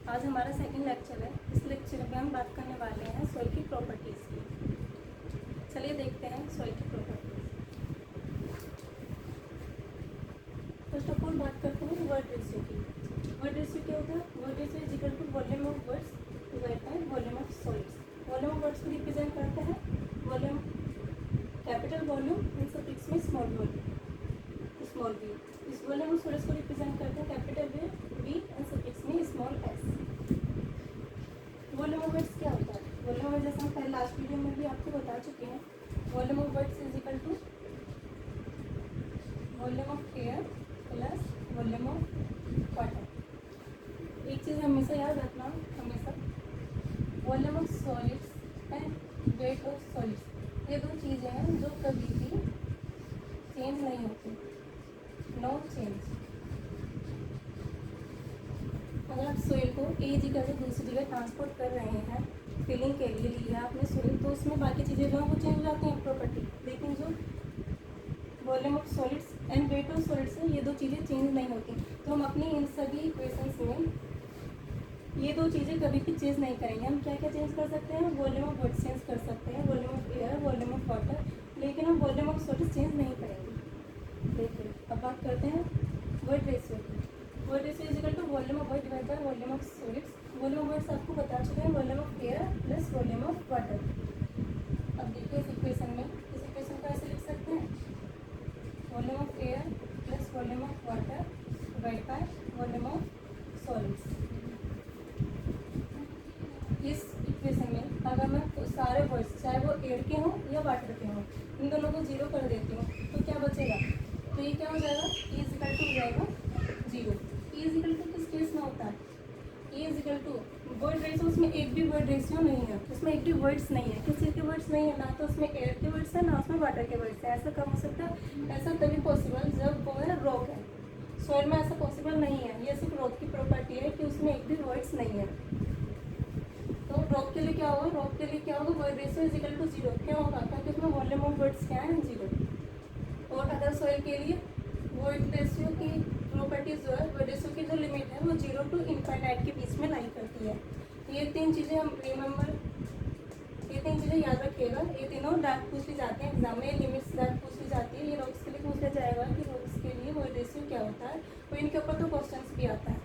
आज हमारा second lecture है। इस लेक्चर में हम बात करने वाले हैं सॉइल की प्रॉपर्टीज़ की। चलिए देखते हैं सॉइल की प्रॉपर्टीज़। फर्स्ट ऑफ ऑल बात करते हैं वर्ड रेशियो की। वर्ड रेशियो क्या होता है? Void ratio is equal to volume of voids divide by volume of soils. Volume of voids को रिप्रेजेंट करते हैं वॉल्यूम, कैपिटल वॉल्यूम इन सफिक्स में स्मॉल वॉल्यूम, स्मॉल वी। इस वॉल्यूम ऑफ सॉइल्स को रिप्रेजेंट करते हैं कैपिटल वी एंड सफिक्स में small S. Volume of voids क्या होता है? वॉल्यूम ऑफ वर्ड्स जैसे हम पहले लास्ट वीडियो में भी आपको बता चुके हैं, volume of voids is equal to volume of air plus volume of water. एक चीज़ हमेशा याद रखना, हमेशा volume of solids and weight of solids, ये दो चीज़ें हैं जो कभी भी चेंज नहीं होती, नो चेंज। अगर आप सोइल को एक जगह से दूसरी जगह ट्रांसपोर्ट कर रहे हैं, फिलिंग के लिए लिया आपने सोइल, तो उसमें बाकी चीज़ें जो हैं वो चेंज हो जाती हैं प्रॉपर्टी, लेकिन जो volume of solids and weight of solids है, ये दो चीज़ें चेंज नहीं होती। तो हम अपनी इन सभी इक्वेशंस में ये दो चीज़ें कभी भी चेंज नहीं करेंगे। हम क्या क्या चेंज कर सकते हैं? वॉल्यूम ऑफ वर्ड चेंज कर सकते हैं, volume of air, volume of water, लेकिन हम वॉल्यूम ऑफ सॉलिड्स चेंज नहीं करेंगे। देखिए अब बात करते हैं वर्ड रेशियो की। Void ratio is equal to volume of void divide by volume of solids. Volume of voids आपको बता चुके हैं, volume of air plus volume of water. अब देखिए इस इक्वेशन में, इस इक्वेशन को ऐसे लिख सकते हैं, volume of air plus volume of water divide by volume of solids. इस इक्वेशन में अगर मैं तो सारे वर्ड्स चाहे वो एयर के हों या वाटर के हों, इन दोनों को जीरो कर देती हूँ, तो क्या बचेगा? तो ये क्या हो जाएगा? ई इज इक्वल टू हो जाएगा zero. E is equal to किस केस में होता है? E is equal to void ratio, उसमें एक भी वर्ड रेशियो नहीं है, उसमें एक भी वर्ड्स नहीं है। किस चीज़ के वर्ड्स नहीं है? ना तो उसमें एयर के वर्ड्स है, ना उसमें वाटर के वर्ड्स है। ऐसा कब हो सकता है? ऐसा तभी पॉसिबल जब वो है रॉक है। सॉइल में ऐसा पॉसिबल नहीं है। ये सिर्फ रॉक की प्रॉपर्टी है कि उसमें एक भी वर्ड्स नहीं है। तो रॉक के लिए क्या होगा? रॉक के लिए क्या होगा? Void ratio is equal to zero. क्यों होगा? क्योंकि उसमें वॉल्यूम ऑफ वर्ड्स क्या है? जीरो। और अदर सॉइल के लिए वर्ड रेशियो की प्रॉपर्टीज जो है, वर्ड रेशियो की जो लिमिट है वो जीरो टू इनफाइनाइट के बीच में लाई करती है। ये तीन चीज़ें हम रिमेंबर, ये तीन चीज़ें याद रखिएगा। ये तीनों डार्क पूछ ली जाती हैं एग्जाम में, लिमिट्स डार्क पूछ ली जाती है। ये रॉक्स के लिए पूछा जाएगा कि रॉक्स के लिए वर्ड रेशियो क्या होता है, और इनके ऊपर तो क्वेश्चंस भी आता है।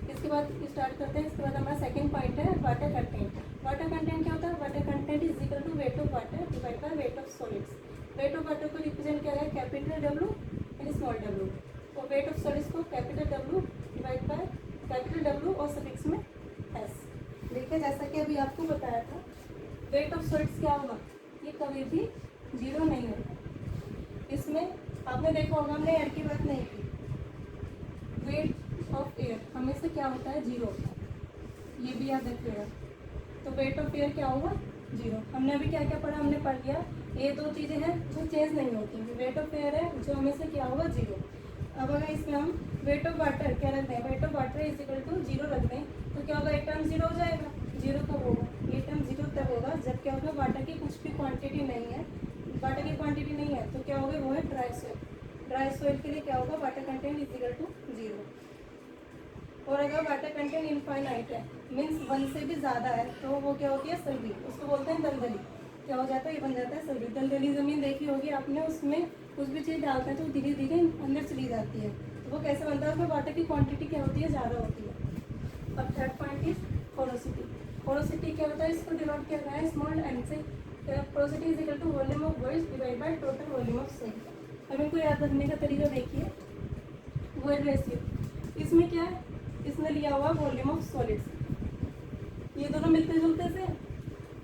इसके बाद स्टार्ट करते हैं। इसके बाद हमारा सेकंड पॉइंट है वाटर कंटेंट। वाटर कंटेंट क्या होता है? Water content is equal to weight of water divide by weight of solids. Weight of water को रिप्रेजेंट किया गया capital W and small W, और वेट ऑफ सॉलिड्स को capital W divide by capital W और suffix में S. देखिए जैसा कि अभी आपको बताया था, वेट ऑफ सॉलिड्स क्या होगा? ये कभी भी जीरो नहीं होगा। इसमें आपने देखा होगा, हमने एयर की बात नहीं की। वेट ऑफ एयर हमेशा क्या होता है? जीरो होता है। ये भी याद रखिएगा। तो वेट ऑफ एयर क्या होगा? जीरो। हमने अभी क्या क्या पढ़ा? हमने पढ़ लिया ये दो चीज़ें हैं जो चेंज नहीं होती। वेट ऑफ एयर है जो हमेशा क्या होगा? जीरो। अब अगर इसमें हम वेट ऑफ वाटर क्या रख दें? Weight of water is equal to zero रख दें, तो क्या होगा? एक टर्म जीरो हो जाएगा। जीरो कब होगा? ये टर्म जीरो तब होगा जब क्या होगा? वाटर की कुछ भी क्वांटिटी नहीं है, वाटर की क्वांटिटी नहीं है, तो क्या होगा? वो है ड्राई सॉइल। ड्राई सॉइल के लिए क्या होगा? Water content is equal to zero. और अगर वाटर कंटेंट इनफाइनाइट है, मीन्स वन से भी ज़्यादा है, तो वो क्या होती है? सल्फी। उसको बोलते हैं दलदली। क्या हो जाता है? ये बन जाता है सल्फी। दलदली ज़मीन देखी होगी आपने, उसमें कुछ भी चीज़ डालते हैं तो धीरे धीरे अंदर चली जाती है। तो वो कैसे बनता है? उसमें वाटर की क्वांटिटी क्या होती है? ज़्यादा होती है। अब third point is porosity. Porosity क्या होता है? इसको डिनोट किया गया है स्मॉल एन से। Porosity is equal to volume of voids divide by total volume of soil. अब इनको याद रखने का तरीका देखिए। वर्ड रेशियो, इसमें क्या है? इसने लिया हुआ वॉल्यूम ऑफ सॉलिड्स, ये दोनों मिलते जुलते से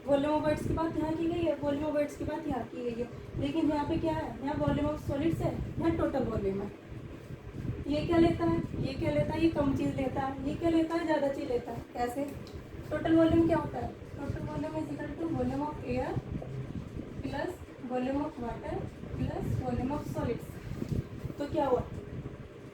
वॉल्यूम ऑफ वर्ड्स की बात यहाँ की गई है, वॉल्यूम ऑफ वर्ड्स की बात यहाँ की गई है, लेकिन यहाँ पे क्या है? यहाँ वॉल्यूम ऑफ सॉलिड्स है, यहाँ टोटल वॉल्यूम है। ये क्या लेता है? ये क्या लेता है? ये कम चीज़ लेता है। ये क्या लेता है? ज़्यादा चीज़ लेता है। कैसे? टोटल वॉल्यूम क्या होता है? Total volume is equal to volume of air plus volume of water plus volume of solids. तो क्या हुआ?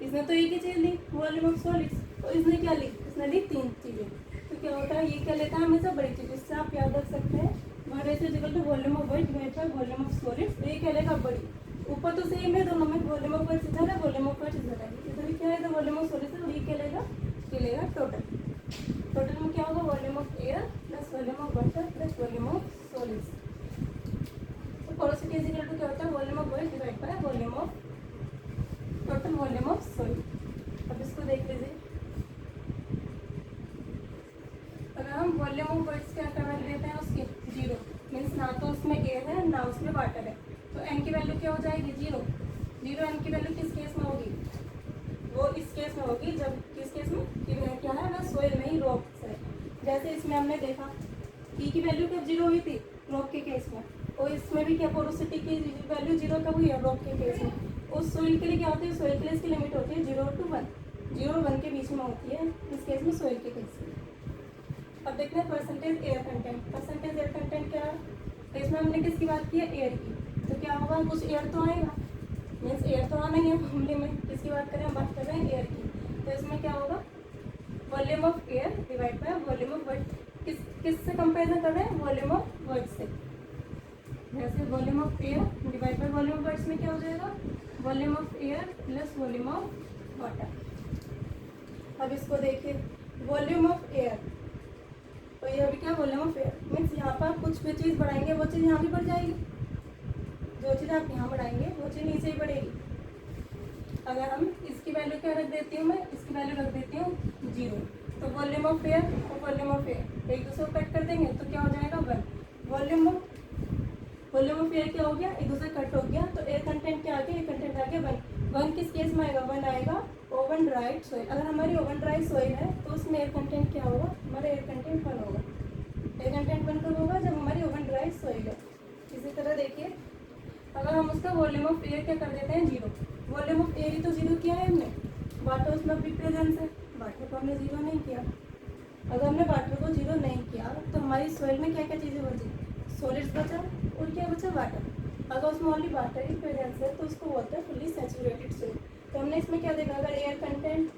इसने तो एक ही चीज़ ली, वॉल्यूम ऑफ सॉलिड्स, तो इसने क्या ली? इसने ली तीन चीज़ें। तो क्या होता है? ये क्या लेता है? हमेशा बड़ी चीज़। इससे आप याद रख सकते हैं void ratio is equal to volume of void divide by volume of solids. ये क्या लेगा? बड़ी। ऊपर तो सेम है दोनों में, वॉल्यूम ऑफ वर्ड्स इधर है, वॉल्यूम ऑफ वर्ड्स इधर है। इधर क्या है? इधर वॉल्यूम ऑफ सॉलिड्स है, और ये क्या लेगा? ये लेगा टोटल। टोटल में क्या होगा, volume of air plus volume of water plus volume of solids. तो पोरोसिटी इज इक्वल टू क्या होता है, volume of void divide by volume of total volume of soil. अब इसको देख लीजिए, अगर हम वॉल्यूम ऑफ वर्ड्स क्या कर देते हैं उसके 0, मीन्स ना तो उसमें एयर है ना उसमें वाटर है, तो एन की वैल्यू क्या हो जाएगी 0। 0 एन की वैल्यू किस केस में होगी, वो इस केस में होगी जब किस केस में कि क्या है ना सोइल में ही रॉक्स है। जैसे इसमें हमने देखा ई की वैल्यू कब 0 हुई थी, रॉक के केस में, और इसमें भी क्या पोरोसिटी की वैल्यू 0 कब हुई है, रॉक के केस में। उस सोइल के लिए क्या होती है, सोइल के लिए इसकी लिमिट होती है 0 to 1, 0 और 1 के बीच में होती है इस केस में सोइल के केस में। अब देखते हैं percentage air content. Percentage air content क्या है, तो इसमें हमने किसकी बात की है, एयर की। तो क्या होगा, कुछ एयर तो आएगा, मीन्स एयर तो आना ही है मामले में, किसकी बात करें, हम बात कर रहे हैं एयर की। तो इसमें क्या होगा, volume of air divide by volume of word. किससे कंपेरिजन कर रहे हैं, वॉल्यूम ऑफ वर्ड से। जैसे volume of air divide by volume of voids में क्या हो जाएगा, volume of air plus volume of water. अब इसको देखिए, वॉल्यूम ऑफ एयर, तो ये अभी क्या वॉल्यूम ऑफ एयर, मीन्स यहाँ पर कुछ भी चीज़ बढ़ाएंगे वो चीज़ यहाँ भी बढ़ जाएगी, जो चीज़ आप यहाँ बढ़ाएंगे वो चीज़ नीचे ही बढ़ेगी। अगर हम इसकी वैल्यू क्या रख देती हूँ, मैं इसकी वैल्यू रख देती हूँ 0, तो वॉल्यूम ऑफ एयर और वॉल्यूम ऑफ एयर एक दूसरे को कट कर देंगे तो क्या हो जाएगा 1। वॉल्यूम ऑफ एयर क्या हो गया, एक दूसरे कट हो गया, तो एयर कंटेंट क्या आ गया, एयर कंटेंट आ गया 1। किस केस में आएगा, 1 आएगा ओवन ड्राइड सोइल। अगर हमारी ओवन ड्राइड सोइल है तो उसमें एयर कंटेंट क्या होगा, हमारा एयर कंटेंट 1 होगा। एयर कंटेंट 1 कब होगा, जब हमारी ओवन ड्राइड सोइल है। इसी तरह देखिए, अगर हम उसका वॉल्यूम ऑफ एयर क्या कर देते हैं 0, वॉल्यूम ऑफ एयर ही तो 0 किया है हमने, वाटर उसमें भी प्रेजेंस है, वाटर को हमने 0 नहीं किया। अगर हमने वाटर को 0 नहीं किया तो हमारी सोइल में क्या क्या चीज़ें बची, सॉलिड्स बचा और क्या बचा, वाटर। अगर उसमें ओनली वाटर ही प्रेजेंस है तो उसको वाटर फुल्ली सैचुरेटेड सोइल। तो हमने इसमें क्या देखा, अगर एयर कंटेंट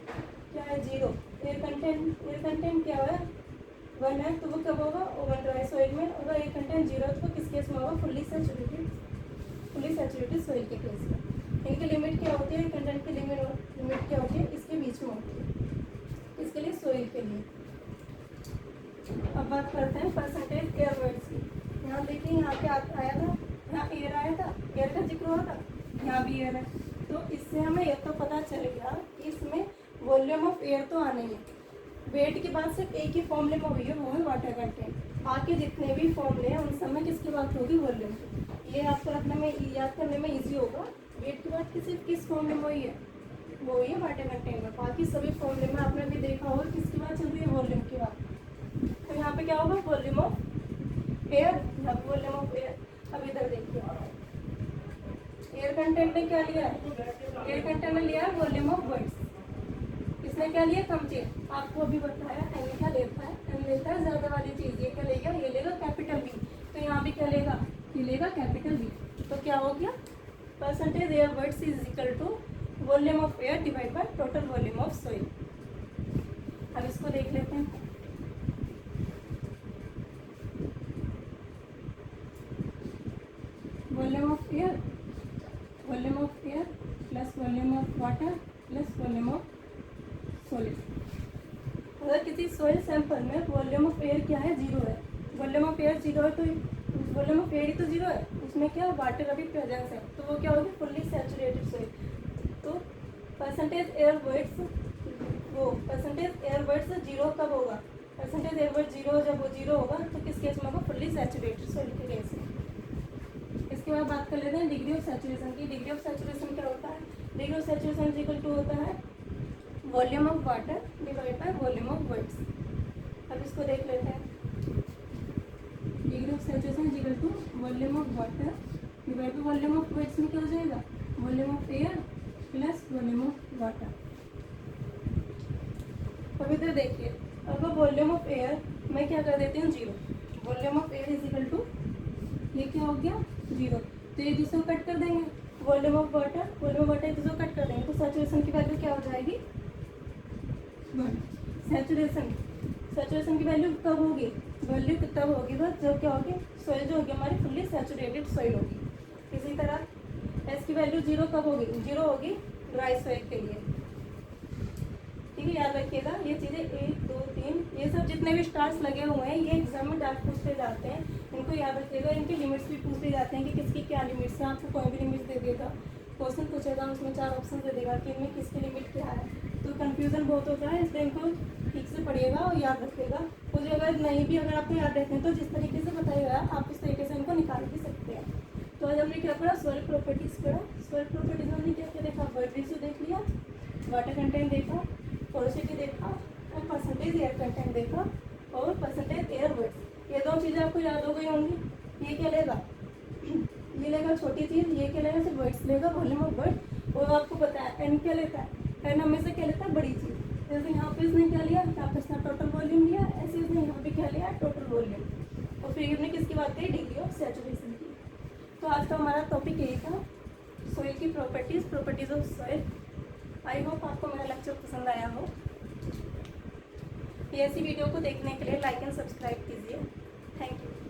क्या है 0, एयर कंटेंट क्या है 1 है, तो वो कब होगा, ओवन ड्राई सोइल में। अगर एयर कंटेंट 0 है तो किस केस में होगा, फुल्ली सैचुरेटेड सोइल के केस में। इनकी लिमिट क्या होती है, कंटेंट की लिमिट क्या होती है, इसके बीच में होती है, इसके लिए सोइल के लिए। अब बात करते हैं परसेंटेज एयर वर्ड्स की। यहाँ देखिए, यहाँ पे आया था, यहाँ एयर आया था, एयर का जिक्र हुआ था, यहाँ भी एयर है। तो इससे हमें यह तो पता चल गया कि इसमें वॉल्यूम ऑफ एयर तो आना ही है। वेट के बाद सिर्फ एक ही फॉर्मूले में हुई है, वो है वाटर कंटेंट। बाकी जितने भी फॉर्मूले हैं उन सब में किसकी बात होगी, वॉल्यूम की। ये आपको रखने में, याद करने में ईजी होगा। वेट के बाद सिर्फ किस फॉर्मूले में हुई है, वो हुई है वाटर कंटेंट में। बाकी सभी फॉर्मूले में आपने भी देखा होगा किसकी बात चल रही है, वॉल्यूम की बात। तो यहाँ पे क्या होगा, volume of air, volume of air. अब इधर देखिए, एयर कंटेंट ने क्या लिया है, एयर कंटेंट ने लिया है वॉल्यूम ऑफ वर्ड्स। इसने क्या लिया, कम चीज। आपको अभी बताया एन क्या लेता है, एन लेता है ज़्यादा वाली चीज़। ये क्या लेगा, ये लेगा कैपिटल बी। तो यहाँ भी क्या लेगा, ये लेगा कैपिटल बी। तो क्या हो गया, percentage air voids is equal to volume of air divide by total volume of soil. अब इसको देख लेते हैं। Volume of air plus volume of water plus volume of solid. अगर किसी सॉइल सैंपल में वॉल्यूम ऑफ एयर क्या है, 0 है। वॉल्यूम ऑफ एयर 0 है तो वॉल्यूम ऑफ एयर ही तो 0 है, उसमें क्या वाटर अभी प्रेजेंस है, तो वो क्या होगी, फुल्ली सैचुरेटेड सॉइल। तो परसेंटेज एयर वर्ड्स 0 कब होगा, परसेंटेज एयर वर्ड 0 जब वो 0 होगा तो किस केस में होगा, फुल्ली सैचुरेटेड सॉइल के केस में। इसके बाद बात कर लेते हैं डिग्री ऑफ सैचुरेशन की। डिग्री ऑफ सैचुरेशन क्या होता है, degree of saturation equal to होता है volume of water divide by volume of voids. अब इसको देख लेते हैं, degree of saturation equal to volume of water divide by volume of voids में क्या हो जाएगा, volume of air plus volume of water. अब इधर देखिए, अब वॉल्यूम ऑफ एयर मैं क्या कर देती हूँ 0, volume of air is equal to, ये क्या हो गया 0, तो एक दूसरे को कट कर देंगे। वॉल्यूम ऑफ वाटर एक दूसरे को कट कर देंगे, तो सैचुरेशन की वैल्यू क्या हो जाएगी, सैचुरेशन की वैल्यू कब होगी, वैल्यू तब होगी बस जब क्या होगी, सॉइल जो होगी हमारी फुल्ली सैचुरेटेड सॉइल होगी। इसी तरह एस की वैल्यू 0 कब होगी, 0 होगी ड्राई सॉइल के लिए। ठीक कि याद रखिएगा ये चीज़ें 1 2 3 ये सब जितने भी स्टार्स लगे हुए हैं ये एग्जाम में डायरेक्ट पूछते जाते हैं, इनको याद रखिएगा। इनके लिमिट्स भी पूछते जाते हैं कि किसकी क्या लिमिट्स है। आपको कोई भी लिमिट्स दे देगा, क्वेश्चन पूछेगा उसमें 4 ऑप्शन दे देगा कि इनमें किसकी लिमिट क्या है, तो कन्फ्यूज़न बहुत होता है। इसलिए इनको ठीक से पढ़िएगा और याद रखिएगा। मुझे अगर नहीं भी अगर आपको याद रहते हैं तो जिस तरीके से बताइएगा आप उस तरीके से इनको निकाल भी सकते हैं। तो आज हमने क्या पढ़ा, सॉइल प्रॉपर्टीज़ पढ़ा। सॉइल प्रॉपर्टीज़ में हमने क्या क्या देखा, वर्ड रेशियो देख लिया, वाटर कंटेंट देखा, पोरोसिटी देखा और परसेंटेज एयर कंटेंट देखा और परसेंटेज एयर वर्ड्स। ये 2 चीज़ें आपको याद हो गई होंगी। ये क्या लेगा, ये लेगा छोटी चीज़, ये क्या लेगा, सिर्फ वर्ड्स लेगा, वॉल्यूम ऑफ वर्ड। और आपको पता है एन क्या लेता है, एन हमेशा क्या लेता है, बड़ी चीज़। जैसे यहाँ पे इसने क्या लिया, यहाँ पे इसने टोटल वॉल्यूम लिया, ऐसे इसने यहाँ पे क्या लिया, टोटल वॉल्यूम। और फिर हमने किसकी बात करी, डिग्री ऑफ सैचुरेशन की। तो आज का हमारा टॉपिक यही था, सॉइल की properties of soil. I hope आपको मेरा लेक्चर पसंद आया हो। ये ऐसी वीडियो को देखने के लिए लाइक एंड सब्सक्राइब कीजिए। Thank you.